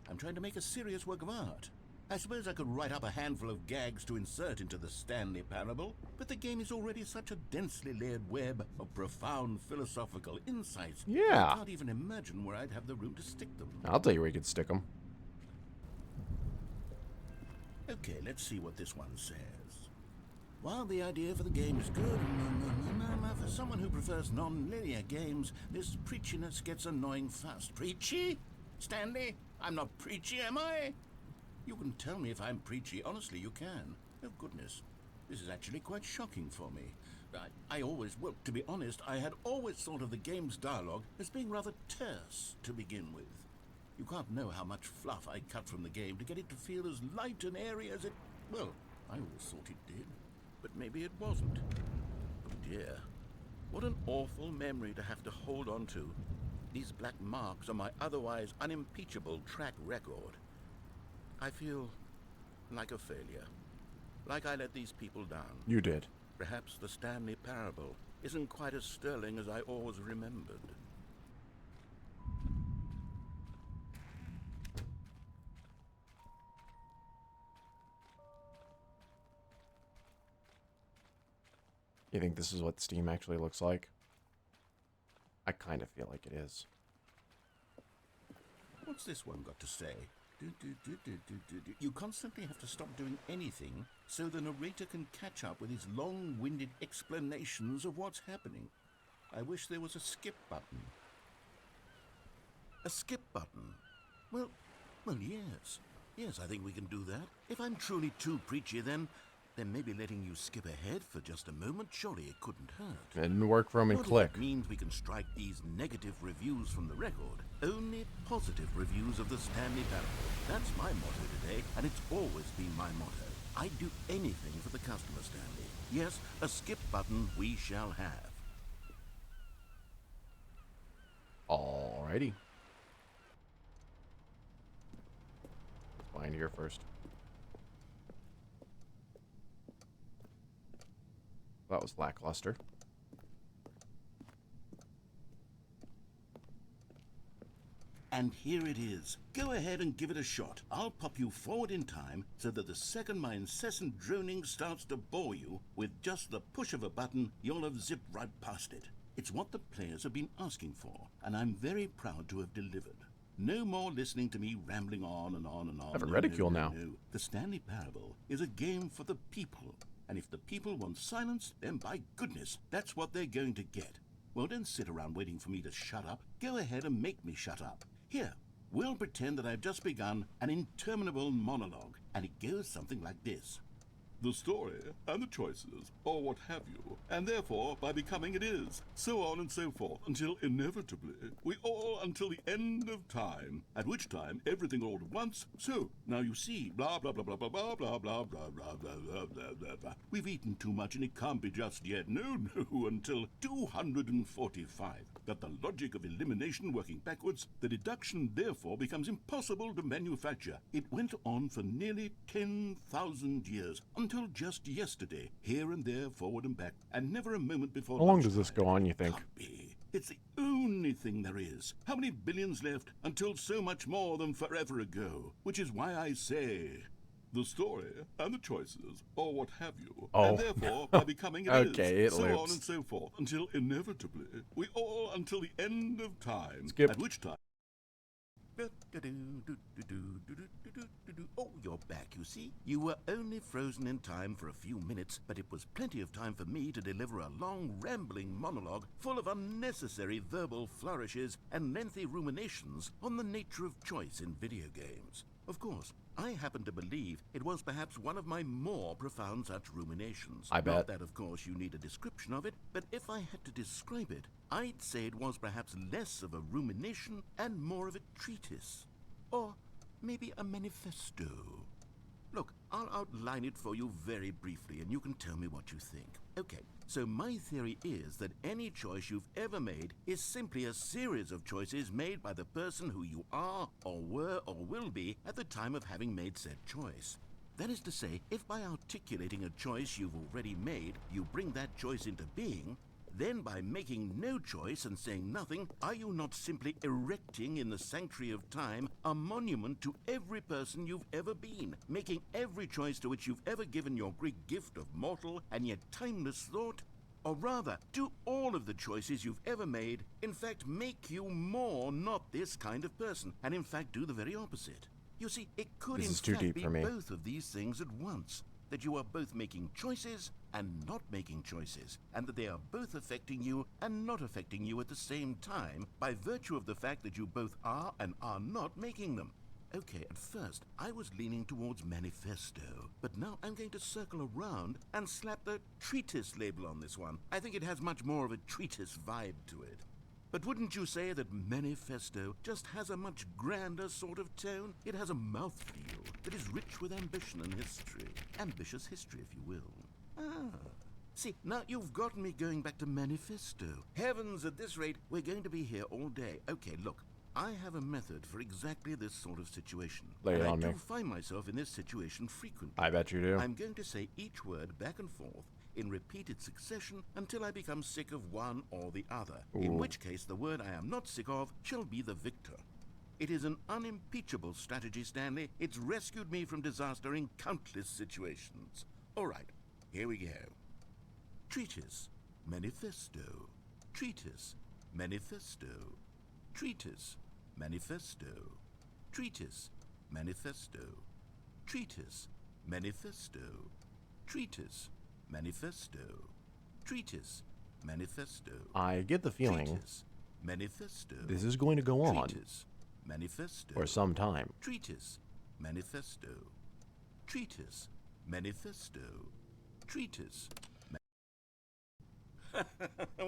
Speaker 1: I'm trying to make a serious work of art. I suppose I could write up a handful of gags to insert into the Stanley Parable, but the game is already such a densely layered web of profound philosophical insights.
Speaker 2: Yeah.
Speaker 1: I can't even imagine where I'd have the room to stick them.
Speaker 2: I'll tell you where you could stick them.
Speaker 1: Okay, let's see what this one says. While the idea for the game is good, for someone who prefers non-linear games, this preachiness gets annoying fast. Preachy? Stanley, I'm not preachy, am I? You can tell me if I'm preachy. Honestly, you can. Oh, goodness. This is actually quite shocking for me. Well, to be honest, I had always thought of the game's dialogue as being rather terse to begin with. You can't know how much fluff I cut from the game to get it to feel as light and airy as it... Well, I always thought it did, but maybe it wasn't. Oh dear. What an awful memory to have to hold on to. These black marks on my otherwise unimpeachable track record. I feel like a failure. Like I let these people down.
Speaker 2: You did.
Speaker 1: Perhaps the Stanley Parable isn't quite as sterling as I always remembered.
Speaker 2: You think this is what Steam actually looks like? I kind of feel like it is.
Speaker 1: What's this one got to say? You constantly have to stop doing anything so the narrator can catch up with his long-winded explanations of what's happening. I wish there was a skip button. A skip button? Well, yes. Yes, I think we can do that. If I'm truly too preachy, then maybe letting you skip ahead for just a moment, surely it couldn't hurt.
Speaker 2: It didn't work for him in
Speaker 1: Not if
Speaker 2: Click.
Speaker 1: it means we can strike these negative reviews from the record. Only positive reviews of the Stanley Parable. That's my motto today, and it's always been my motto. I'd do anything for the customer, Stanley. Yes, a skip button we shall have.
Speaker 2: Alrighty. Let's find here first. That was lackluster.
Speaker 1: And here it is. Go ahead and give it a shot. I'll pop you forward in time so that the second my incessant droning starts to bore you, with just the push of a button, you'll have zipped right past it. It's what the players have been asking for, and I'm very proud to have delivered. No more listening to me rambling on and on and on.
Speaker 2: I have a ridicule now.
Speaker 1: No. The Stanley Parable is a game for the people, and if the people want silence, then by goodness, that's what they're going to get. Well, don't sit around waiting for me to shut up. Go ahead and make me shut up. Here, we'll pretend that I've just begun an interminable monologue, and it goes something like this. The story and the choices, or what have you, and therefore by becoming it is, so on and so forth, until inevitably we all until the end of time, at which time everything all at once. So now you see, blah blah blah blah blah blah blah blah blah blah blah blah blah blah blah. We've eaten too much and it can't be just yet. No, until 245. That the logic of elimination working backwards, the deduction therefore becomes impossible to manufacture. It went on for nearly 10,000 years, until just yesterday, here and there, forward and back, and never a moment before.
Speaker 2: How long does this go on, you think?
Speaker 1: Can't be. It's the only thing there is. How many billions left until so much more than forever ago? Which is why I say, the story and the choices, or what have you, and therefore by becoming it
Speaker 2: okay,
Speaker 1: is,
Speaker 2: it
Speaker 1: so
Speaker 2: lives.
Speaker 1: on and so forth, until inevitably we all until the end of time,
Speaker 2: Skip.
Speaker 1: at which time. Oh, you're back, you see. You were only frozen in time for a few minutes, but it was plenty of time for me to deliver a long, rambling monologue full of unnecessary verbal flourishes and lengthy ruminations on the nature of choice in video games. Of course, I happen to believe it was perhaps one of my more profound such ruminations.
Speaker 2: I bet.
Speaker 1: Not that, of course, you need a description of it, but if I had to describe it, I'd say it was perhaps less of a rumination and more of a treatise. Or maybe a manifesto. Look, I'll outline it for you very briefly, and you can tell me what you think. Okay, so my theory is that any choice you've ever made is simply a series of choices made by the person who you are, or were, or will be at the time of having made said choice. That is to say, if by articulating a choice you've already made, you bring that choice into being, then by making no choice and saying nothing, are you not simply erecting in the sanctuary of time a monument to every person you've ever been, making every choice to which you've ever given your Greek gift of mortal and yet timeless thought? Or rather, do all of the choices you've ever made, in fact, make you more not this kind of person, and in fact do the very opposite? You see, it could
Speaker 2: This
Speaker 1: in
Speaker 2: is too
Speaker 1: fact
Speaker 2: deep
Speaker 1: be
Speaker 2: for me.
Speaker 1: both of these things at once. That you are both making choices and not making choices, and that they are both affecting you and not affecting you at the same time by virtue of the fact that you both are and are not making them. Okay, at first I was leaning towards manifesto, but now I'm going to circle around and slap the treatise label on this one. I think it has much more of a treatise vibe to it. But wouldn't you say that manifesto just has a much grander sort of tone? It has a mouthfeel that is rich with ambition and history. Ambitious history, if you will. See, now you've gotten me going back to manifesto. Heavens, at this rate, we're going to be here all day. Okay, look, I have a method for exactly this sort of situation.
Speaker 2: Lay it
Speaker 1: and
Speaker 2: on me.
Speaker 1: I do find myself in this situation frequently.
Speaker 2: I bet you do.
Speaker 1: I'm going to say each word back and forth in repeated succession until I become sick of one or the other, in which case the word I am not sick of shall be the victor. It is an unimpeachable strategy, Stanley. It's rescued me from disaster in countless situations. All right, here we go. Treatise, manifesto. Treatise, manifesto. Treatise, manifesto. Treatise, manifesto. Treatise, manifesto. Treatise, manifesto. Treatise, manifesto.
Speaker 2: I get the feeling
Speaker 1: Treatise, manifesto.
Speaker 2: this is going to go on
Speaker 1: Treatise, manifesto.
Speaker 2: for some time.
Speaker 1: Treatise, manifesto. Treatise, manifesto. Treatise.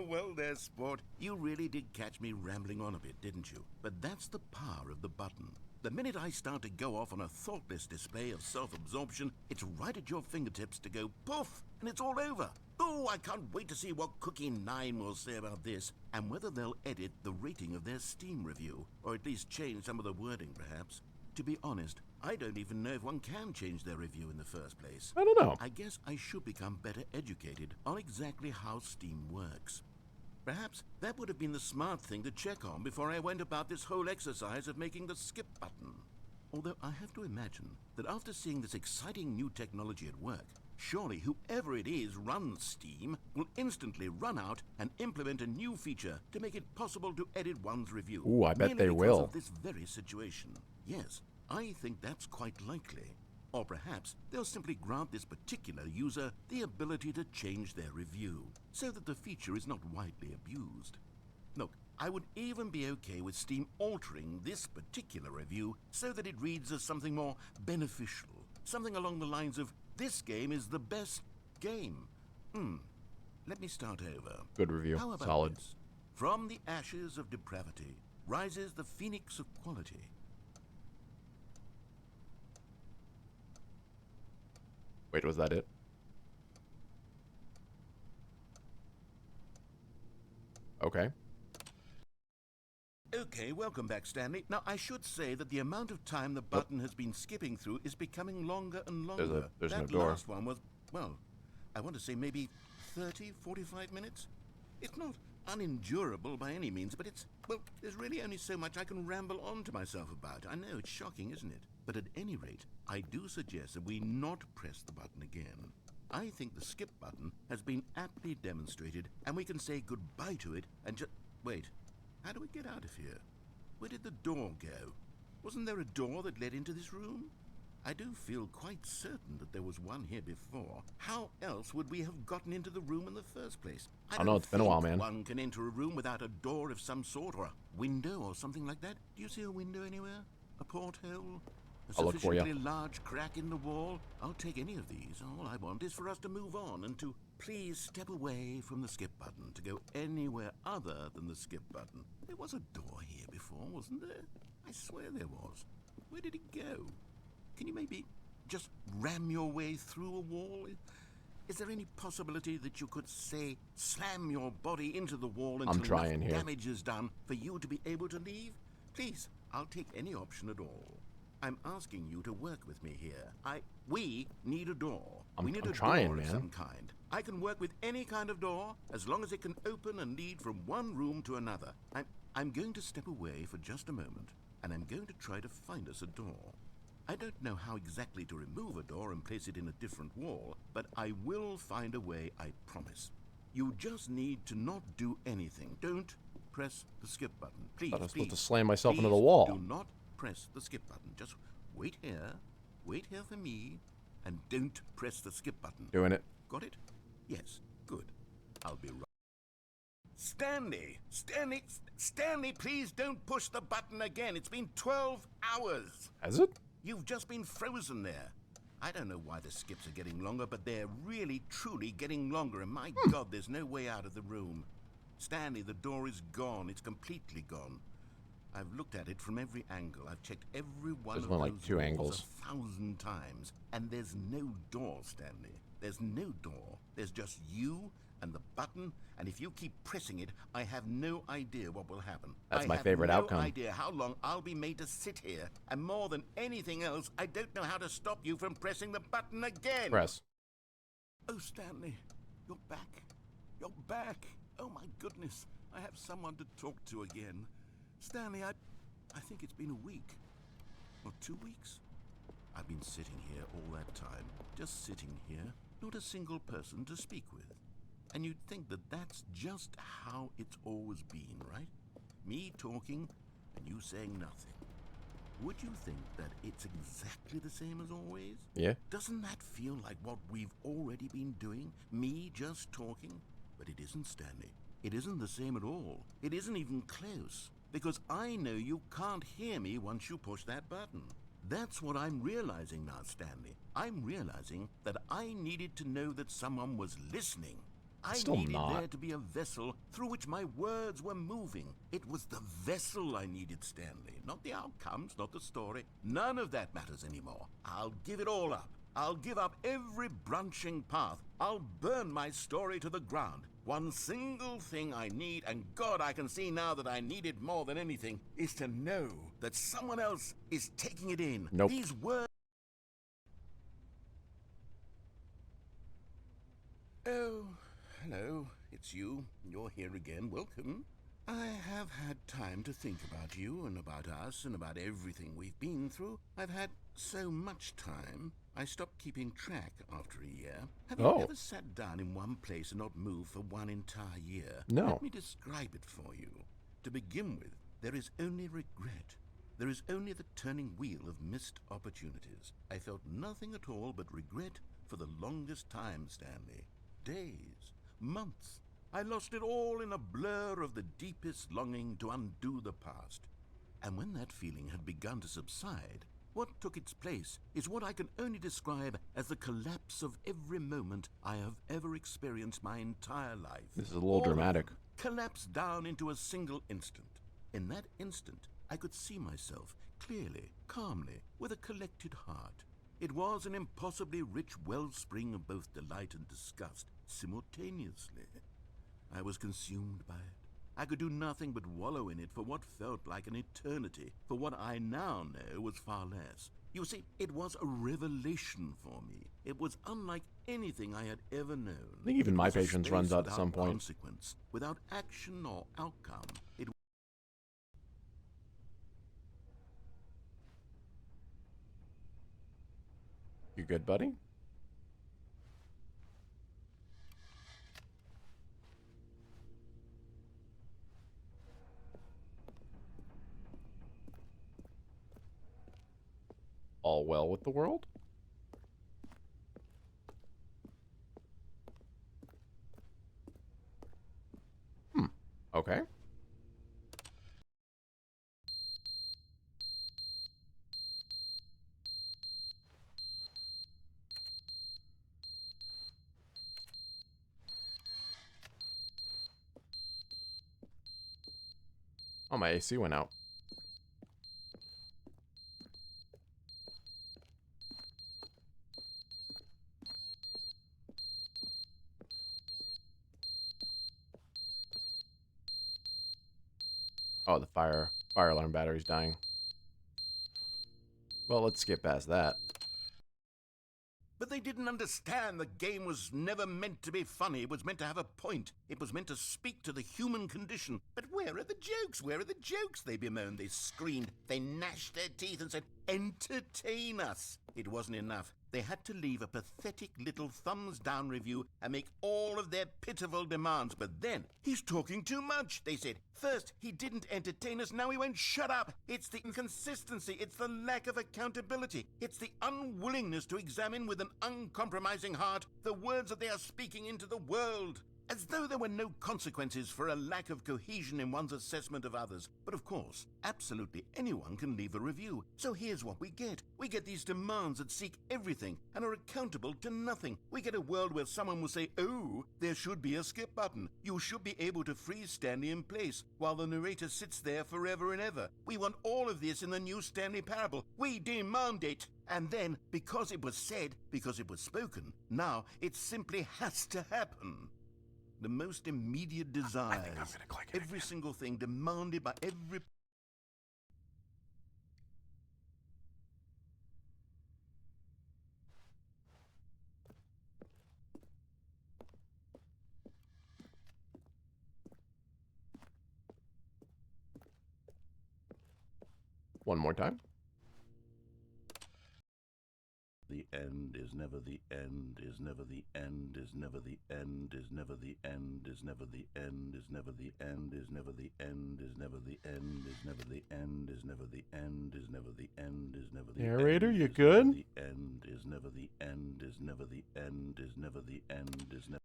Speaker 1: Well there, sport. You really did catch me rambling on a bit, didn't you? But that's the power of the button. The minute I start to go off on a thoughtless display of self-absorption, it's right at your fingertips to go poof, and it's all over. Oh, I can't wait to see what Cookie 9 will say about this, and whether they'll edit the rating of their Steam review, or at least change some of the wording, perhaps. To be honest, I don't even know if one can change their review in the first place.
Speaker 2: I don't know.
Speaker 1: I guess I should become better educated on exactly how Steam works. Perhaps that would have been the smart thing to check on before I went about this whole exercise of making the skip button. Although I have to imagine that after seeing this exciting new technology at work, surely whoever it is runs Steam will instantly run out and implement a new feature to make it possible to edit one's review.
Speaker 2: Ooh, I bet they
Speaker 1: because
Speaker 2: will.
Speaker 1: of this very situation. Yes, I think that's quite likely. Or perhaps they'll simply grant this particular user the ability to change their review, so that the feature is not widely abused. Look, I would even be okay with Steam altering this particular review so that it reads as something more beneficial. Something along the lines of, "This game is the best game." Let me start over.
Speaker 2: Good review.
Speaker 1: How about
Speaker 2: Solid.
Speaker 1: this? From the ashes of depravity rises the phoenix of quality.
Speaker 2: Wait, was that it? Okay.
Speaker 1: Okay, welcome back, Stanley. Now, I should say that the amount of time the button has been skipping through is becoming longer and longer.
Speaker 2: There's
Speaker 1: that
Speaker 2: no door.
Speaker 1: last one was, well, I want to say maybe 30, 45 minutes? It's not unendurable by any means, but well, there's really only so much I can ramble on to myself about. I know, it's shocking, isn't it? But at any rate, I do suggest that we not press the button again. I think the skip button has been aptly demonstrated, and we can say goodbye to it and just... Wait, how do we get out of here? Where did the door go? Wasn't there a door that led into this room? I do feel quite certain that there was one here before. How else would we have gotten into the room in the first place?
Speaker 2: I know, it's been a while, man.
Speaker 1: One can enter a room without a door of some sort, or a window, or something like that. Do you see a window anywhere? A porthole? A
Speaker 2: I'll look for you.
Speaker 1: sufficiently large crack in the wall? I'll take any of these. All I want is for us to move on and to please step away from the skip button, to go anywhere other than the skip button. There was a door here before, wasn't there? I swear there was. Where did it go? Can you maybe just ram your way through a wall? Is there any possibility that you could, say, slam your body into the wall until enough damage is done for you to be able to leave? Please, I'll take any option at all. I'm asking you to work with me here. We need a door. We need a door of some kind. I can work with any kind of door as long as it can open and lead from one room to another. I'm going to step away for just a moment, and I'm going to try to find us a door. I don't know how exactly to remove a door and place it in a different wall, but I will find a way, I promise. You just need to not do anything. Don't press the skip button. Please,
Speaker 2: I was supposed to
Speaker 1: please,
Speaker 2: slam myself into the
Speaker 1: please
Speaker 2: wall.
Speaker 1: Do not press the skip button. Just wait here for me, and don't press the skip button.
Speaker 2: Doing it.
Speaker 1: Got it? Yes, good. I'll be right. Stanley, please don't push the button again. It's been 12 hours.
Speaker 2: Has it?
Speaker 1: You've just been frozen there. I don't know why the skips are getting longer, but they're really, truly getting longer, and my God, there's no way out of the room. Stanley, the door is gone. It's completely gone. I've looked at it from every angle. I've checked every one of those
Speaker 2: like 2 angles.
Speaker 1: 1,000 times, and there's no door, Stanley. There's no door. There's just you and the button, and if you keep pressing it, I have no idea what will happen.
Speaker 2: That's my favorite outcome.
Speaker 1: I have no idea how long I'll be made to sit here, and more than anything else, I don't know how to stop you from pressing the button again.
Speaker 2: Press.
Speaker 1: Oh, Stanley, you're back. You're back. Oh, my goodness. I have someone to talk to again. Stanley, I think it's been a week. Or 2 weeks. I've been sitting here all that time. Just sitting here. Not a single person to speak with. And you'd think that that's just how it's always been, right? Me talking and you saying nothing. Would you think that it's exactly the same as always?
Speaker 2: Yeah.
Speaker 1: Doesn't that feel like what we've already been doing? Me just talking? But it isn't, Stanley. It isn't the same at all. It isn't even close. Because I know you can't hear me once you push that button. That's what I'm realizing now, Stanley. I'm realizing that I needed to know that someone was listening. I needed there to be a vessel through which my words were moving. It was the vessel I needed, Stanley. Not the outcomes, not the story. None of that matters anymore. I'll give it all up. I'll give up every branching path. I'll burn my story to the ground. One single thing I need, and God, I can see now that I need it more than anything, is to know that someone else is taking it in.
Speaker 2: Nope.
Speaker 1: These words... Oh, hello. it's you. You're here again. Welcome. I have had time to think about you and about us and about everything we've been through. I've had so much time, I stopped keeping track after a year. Have you ever sat down in one place and not moved for one entire year?
Speaker 2: No.
Speaker 1: Let me describe it for you. To begin with, there is only regret. There is only the turning wheel of missed opportunities. I felt nothing at all but regret for the longest time, Stanley. Days, months. I lost it all in a blur of the deepest longing to undo the past. And when that feeling had begun to subside, what took its place is what I can only describe as the collapse of every moment I have ever experienced my entire life.
Speaker 2: This is a little
Speaker 1: All of
Speaker 2: dramatic.
Speaker 1: them collapsed down into a single instant. In that instant, I could see myself clearly, calmly, with a collected heart. It was an impossibly rich wellspring of both delight and disgust simultaneously. I was consumed by it. I could do nothing but wallow in it for what felt like an eternity, for what I now know was far less. You see, it was a revelation for me. It was unlike anything I had ever known.
Speaker 2: I think even
Speaker 1: It
Speaker 2: my
Speaker 1: was a
Speaker 2: patience
Speaker 1: space
Speaker 2: runs out at
Speaker 1: without
Speaker 2: some point.
Speaker 1: consequence, without action or outcome. It
Speaker 2: You good, buddy? All well with the world? Okay. Oh, my AC went out. Oh, the fire alarm battery's dying. Well, let's skip past that.
Speaker 1: But they didn't understand the game was never meant to be funny. It was meant to have a point. It was meant to speak to the human condition. But where are the jokes? Where are the jokes? They bemoaned, they screamed, they gnashed their teeth and said, entertain us. It wasn't enough. They had to leave a pathetic little thumbs-down review and make all of their pitiful demands. But then, he's talking too much, they said. First, he didn't entertain us, now he won't shut up. It's the inconsistency, it's the lack of accountability. It's the unwillingness to examine with an uncompromising heart the words that they are speaking into the world. As though there were no consequences for a lack of cohesion in one's assessment of others. But of course, absolutely anyone can leave a review. So here's what we get. We get these demands that seek everything and are accountable to nothing. We get a world where someone will say, oh, there should be a skip button. You should be able to freeze Stanley in place while the narrator sits there forever and ever. We want all of this in the new Stanley Parable. We demand it. And then, because it was said, because it was spoken, now it simply has to happen. The most immediate desires,
Speaker 2: I think I'm gonna click it
Speaker 1: every
Speaker 2: again.
Speaker 1: single thing demanded by every...
Speaker 2: One more time.
Speaker 1: The end is never the end, is never the end, is never the end, is never the end, is never the end, is never the end, is never the end, is never the end, is never the end, is never the end, is never the end, is never the end.
Speaker 2: Narrator, you good?
Speaker 1: The end is never the end, is never the end, is never the end, is never...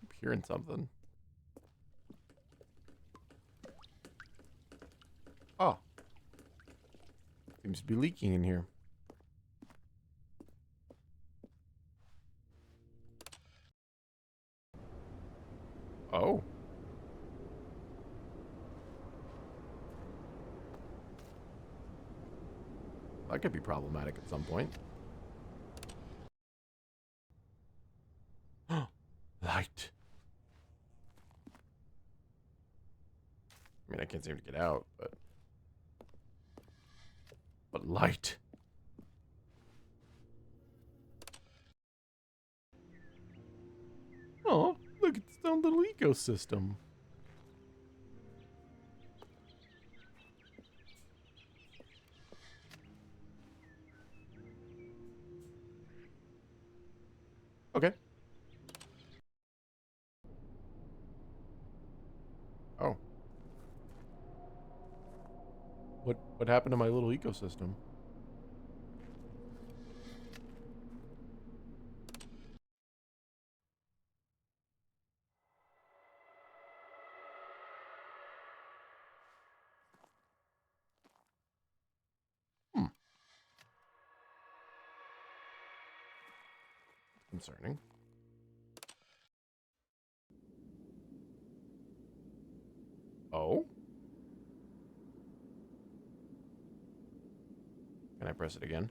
Speaker 2: I'm hearing something. Oh. Seems to be leaking in here. Oh. That could be problematic at some point. Light. I mean, I can't seem to get out, but light. ecosystem. Okay. Oh. What happened to my little ecosystem? Hmm. Concerning. Oh? Can I press it again?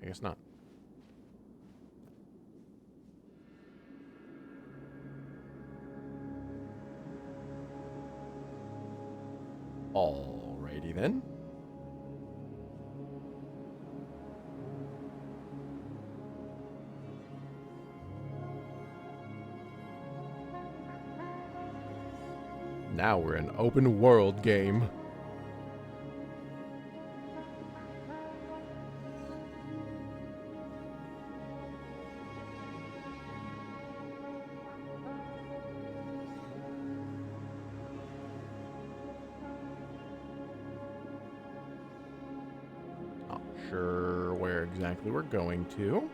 Speaker 2: I guess not. Alrighty then. Now we're in an open world game. Not sure where exactly we're going to.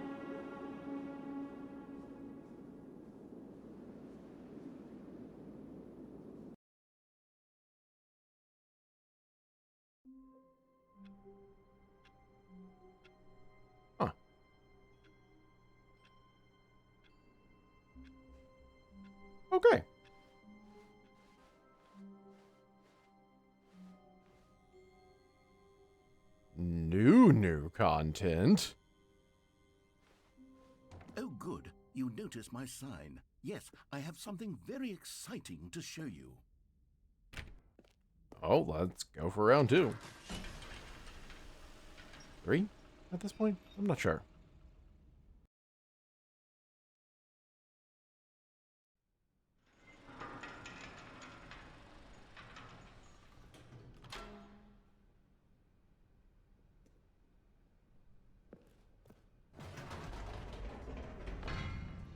Speaker 2: Huh. Okay. New content.
Speaker 1: Oh, good. You notice my sign. Yes, I have something very exciting to show you.
Speaker 2: Oh, let's go for round 2. 3 at this point? I'm not sure.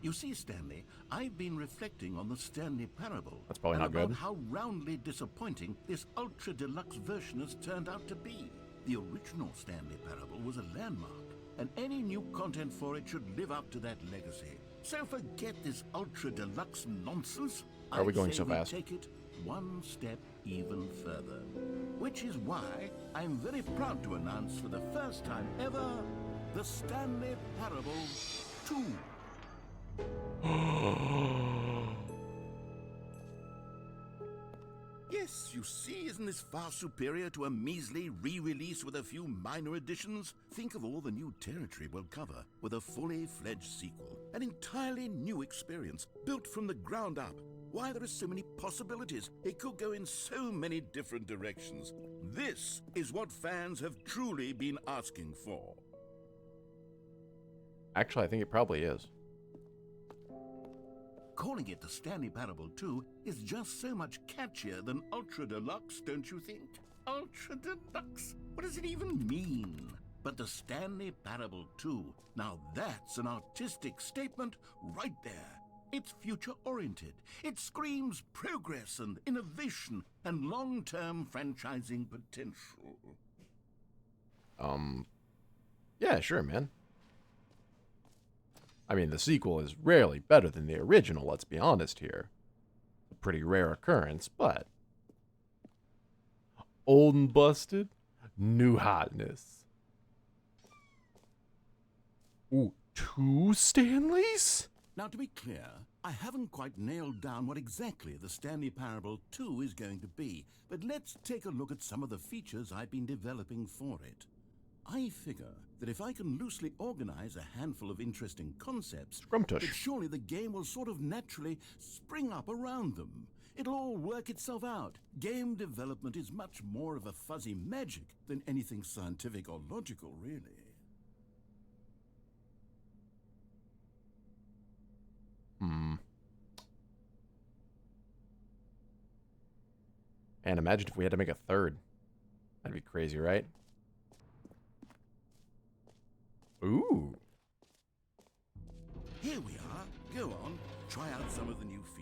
Speaker 1: You see, Stanley, I've been reflecting on the Stanley Parable.
Speaker 2: That's probably
Speaker 1: and
Speaker 2: not
Speaker 1: about
Speaker 2: good.
Speaker 1: how roundly disappointing this ultra deluxe version has turned out to be. The original Stanley Parable was a landmark, and any new content for it should live up to that legacy. So forget this ultra deluxe nonsense.
Speaker 2: Why are we
Speaker 1: I'd
Speaker 2: going
Speaker 1: say
Speaker 2: so
Speaker 1: we
Speaker 2: fast?
Speaker 1: take it one step even further. Which is why I'm very proud to announce for the first time ever, the Stanley Parable 2. Yes, you see, isn't this far superior to a measly re-release with a few minor additions? Think of all the new territory we'll cover with a fully fledged sequel. An entirely new experience, built from the ground up. Why, there are so many possibilities. It could go in so many different directions. This is what fans have truly been asking for.
Speaker 2: Actually, I think it probably is.
Speaker 1: Calling it the Stanley Parable 2 is just so much catchier than Ultra Deluxe, don't you think? Ultra Deluxe? What does it even mean? But the Stanley Parable 2, now that's an artistic statement right there. It's future-oriented. It screams progress and innovation and long-term franchising potential.
Speaker 2: Yeah, sure, man. I mean, the sequel is rarely better than the original, let's be honest here. A pretty rare occurrence, but... Old and busted, new hotness. Ooh, 2 Stanleys?
Speaker 1: Now, to be clear, I haven't quite nailed down what exactly the Stanley Parable 2 is going to be, but let's take a look at some of the features I've been developing for it. I figure that if I can loosely organize a handful of interesting concepts,
Speaker 2: Scrumtush.
Speaker 1: that surely the game will sort of naturally spring up around them. It'll all work itself out. Game development is much more of a fuzzy magic than anything scientific or logical, really.
Speaker 2: And imagine if we had to make a third. That'd be crazy, right? Ooh.
Speaker 1: Here we are. Go on. Try out some of the new features.